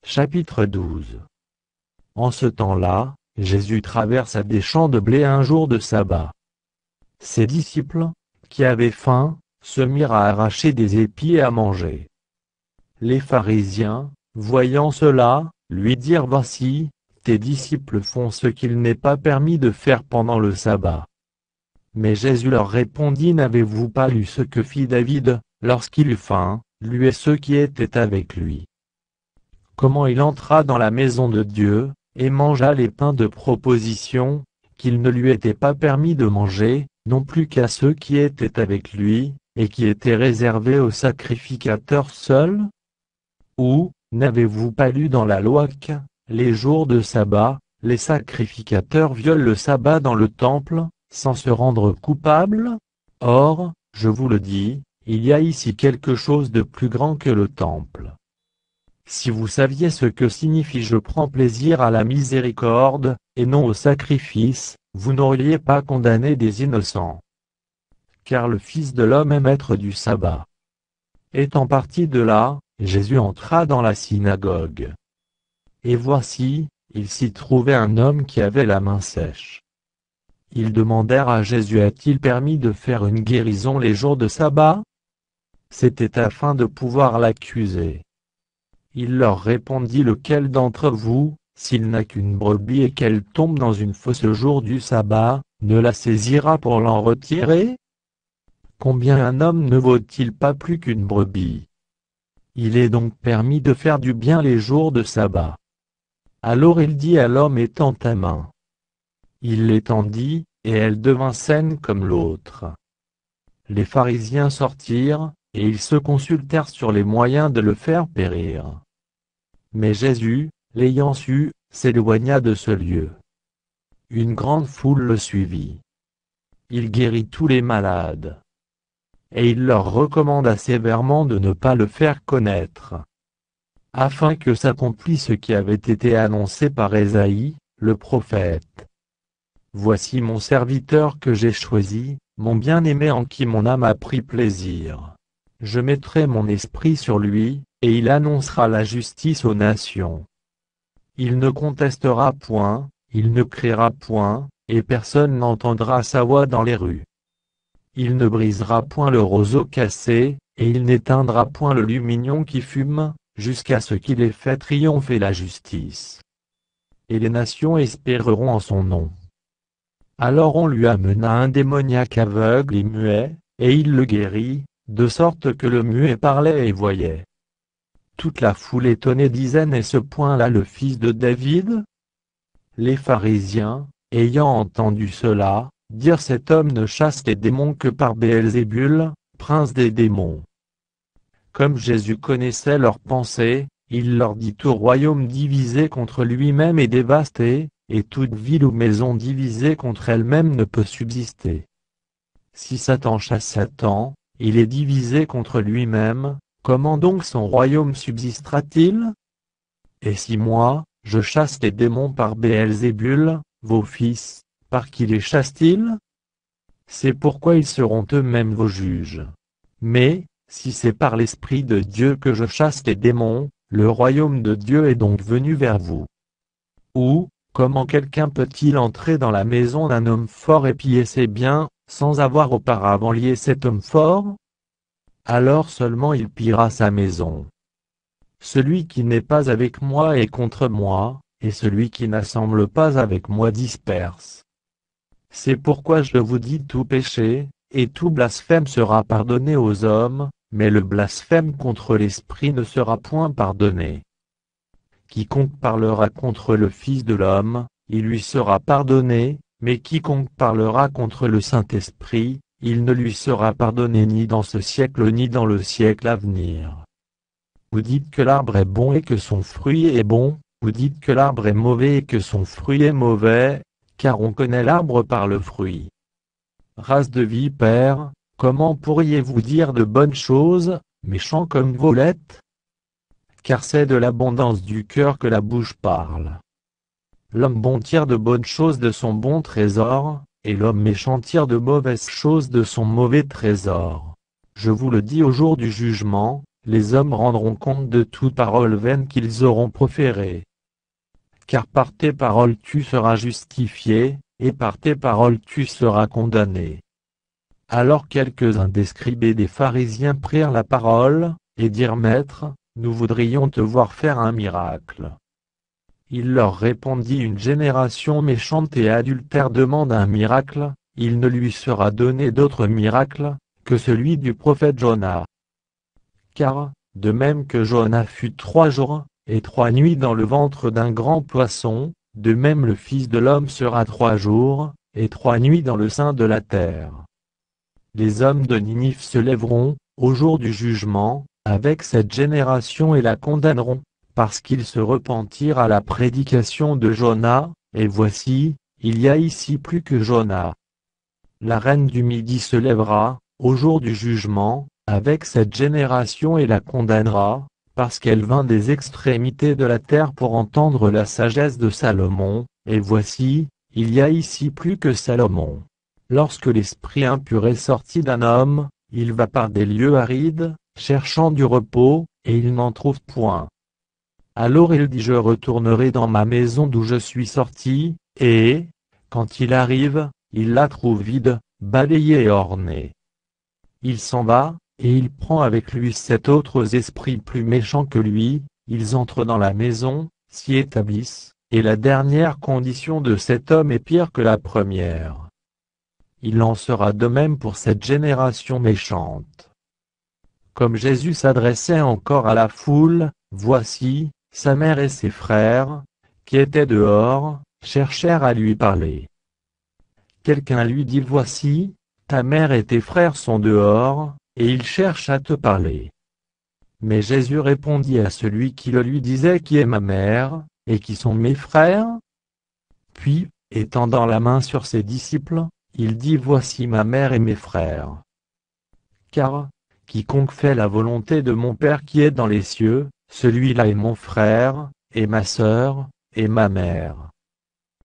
Chapitre 12. En ce temps-là, Jésus traversa des champs de blé un jour de sabbat. Ses disciples, qui avaient faim, se mirent à arracher des épis et à manger. Les pharisiens, voyant cela, lui dirent: Voici, tes disciples font ce qu'il n'est pas permis de faire pendant le sabbat. Mais Jésus leur répondit: N'avez-vous pas lu ce que fit David, lorsqu'il eut faim, lui et ceux qui étaient avec lui? Comment il entra dans la maison de Dieu, et mangea les pains de proposition, qu'il ne lui était pas permis de manger, non plus qu'à ceux qui étaient avec lui, et qui étaient réservés aux sacrificateurs seuls? Ou, n'avez-vous pas lu dans la loi que, les jours de sabbat, les sacrificateurs violent le sabbat dans le temple, sans se rendre coupables? Or, je vous le dis, il y a ici quelque chose de plus grand que le temple. Si vous saviez ce que signifie « je prends plaisir à la miséricorde, et non au sacrifice », vous n'auriez pas condamné des innocents. Car le Fils de l'homme est maître du sabbat. Étant parti de là, Jésus entra dans la synagogue. Et voici, il s'y trouvait un homme qui avait la main sèche. Ils demandèrent à Jésus: a-t-il permis de faire une guérison les jours de sabbat? C'était afin de pouvoir l'accuser. Il leur répondit: lequel d'entre vous, s'il n'a qu'une brebis et qu'elle tombe dans une fosse le jour du sabbat, ne la saisira pour l'en retirer? Combien un homme ne vaut-il pas plus qu'une brebis? Il est donc permis de faire du bien les jours de sabbat. Alors il dit à l'homme: étends ta main. Il l'étendit, et elle devint saine comme l'autre. Les pharisiens sortirent, et ils se consultèrent sur les moyens de le faire périr. Mais Jésus, l'ayant su, s'éloigna de ce lieu. Une grande foule le suivit. Il guérit tous les malades. Et il leur recommanda sévèrement de ne pas le faire connaître, afin que s'accomplisse ce qui avait été annoncé par Ésaïe, le prophète. Voici mon serviteur que j'ai choisi, mon bien-aimé en qui mon âme a pris plaisir. Je mettrai mon esprit sur lui, et il annoncera la justice aux nations. Il ne contestera point, il ne criera point, et personne n'entendra sa voix dans les rues. Il ne brisera point le roseau cassé, et il n'éteindra point le lumignon qui fume, jusqu'à ce qu'il ait fait triompher la justice. Et les nations espéreront en son nom. Alors on lui amena un démoniaque aveugle et muet, et il le guérit, de sorte que le muet parlait et voyait. Toute la foule étonnée disait: n'est-ce point là le fils de David? Les pharisiens, ayant entendu cela, dirent: cet homme ne chasse les démons que par Béelzébul, prince des démons. Comme Jésus connaissait leurs pensées, il leur dit: tout royaume divisé contre lui-même est dévasté, et toute ville ou maison divisée contre elle-même ne peut subsister. Si Satan chasse Satan, il est divisé contre lui-même, comment donc son royaume subsistera-t-il? Et si moi, je chasse les démons par Béelzébul, vos fils, par qui les chassent-ils? C'est pourquoi ils seront eux-mêmes vos juges. Mais, si c'est par l'Esprit de Dieu que je chasse les démons, le royaume de Dieu est donc venu vers vous. Ou, comment quelqu'un peut-il entrer dans la maison d'un homme fort et piller ses biens, sans avoir auparavant lié cet homme fort? Alors seulement il pillera sa maison. Celui qui n'est pas avec moi est contre moi, et celui qui n'assemble pas avec moi disperse. C'est pourquoi je vous dis: tout péché, et tout blasphème sera pardonné aux hommes, mais le blasphème contre l'Esprit ne sera point pardonné. Quiconque parlera contre le Fils de l'homme, il lui sera pardonné, mais quiconque parlera contre le Saint-Esprit, il ne lui sera pardonné ni dans ce siècle ni dans le siècle à venir. Vous dites que l'arbre est bon et que son fruit est bon, vous dites que l'arbre est mauvais et que son fruit est mauvais, car on connaît l'arbre par le fruit. Race de vipères, comment pourriez-vous dire de bonnes choses, méchants comme violettes? Car c'est de l'abondance du cœur que la bouche parle. L'homme bon tire de bonnes choses de son bon trésor, et l'homme méchant tire de mauvaises choses de son mauvais trésor. Je vous le dis au jour du jugement, les hommes rendront compte de toute parole vaine qu'ils auront proférée. Car par tes paroles tu seras justifié, et par tes paroles tu seras condamné. Alors quelques-uns des scribes et des pharisiens prirent la parole, et dirent: Maître, nous voudrions te voir faire un miracle. Il leur répondit: Une génération méchante et adultère demande un miracle, il ne lui sera donné d'autre miracle que celui du prophète Jonas. Car, de même que Jonas fut 3 jours et 3 nuits dans le ventre d'un grand poisson, de même le Fils de l'homme sera 3 jours et 3 nuits dans le sein de la terre. Les hommes de Ninive se lèveront, au jour du jugement, avec cette génération et la condamneront, parce qu'ils se repentirent à la prédication de Jonas, et voici, il y a ici plus que Jonas. La reine du Midi se lèvera, au jour du jugement, avec cette génération et la condamnera, parce qu'elle vint des extrémités de la terre pour entendre la sagesse de Salomon, et voici, il y a ici plus que Salomon. Lorsque l'esprit impur est sorti d'un homme, il va par des lieux arides, cherchant du repos, et il n'en trouve point. Alors il dit: Je retournerai dans ma maison d'où je suis sorti, et, quand il arrive, il la trouve vide, balayée et ornée. Il s'en va, et il prend avec lui 7 autres esprits plus méchants que lui, ils entrent dans la maison, s'y établissent, et la dernière condition de cet homme est pire que la première. Il en sera de même pour cette génération méchante. Comme Jésus s'adressait encore à la foule, voici, sa mère et ses frères, qui étaient dehors, cherchèrent à lui parler. Quelqu'un lui dit: Voici, ta mère et tes frères sont dehors, et ils cherchent à te parler. Mais Jésus répondit à celui qui le lui disait: Qui est ma mère, et qui sont mes frères? Puis, étendant la main sur ses disciples, il dit: Voici ma mère et mes frères. Car, quiconque fait la volonté de mon Père qui est dans les cieux, celui-là est mon frère, et ma sœur, et ma mère.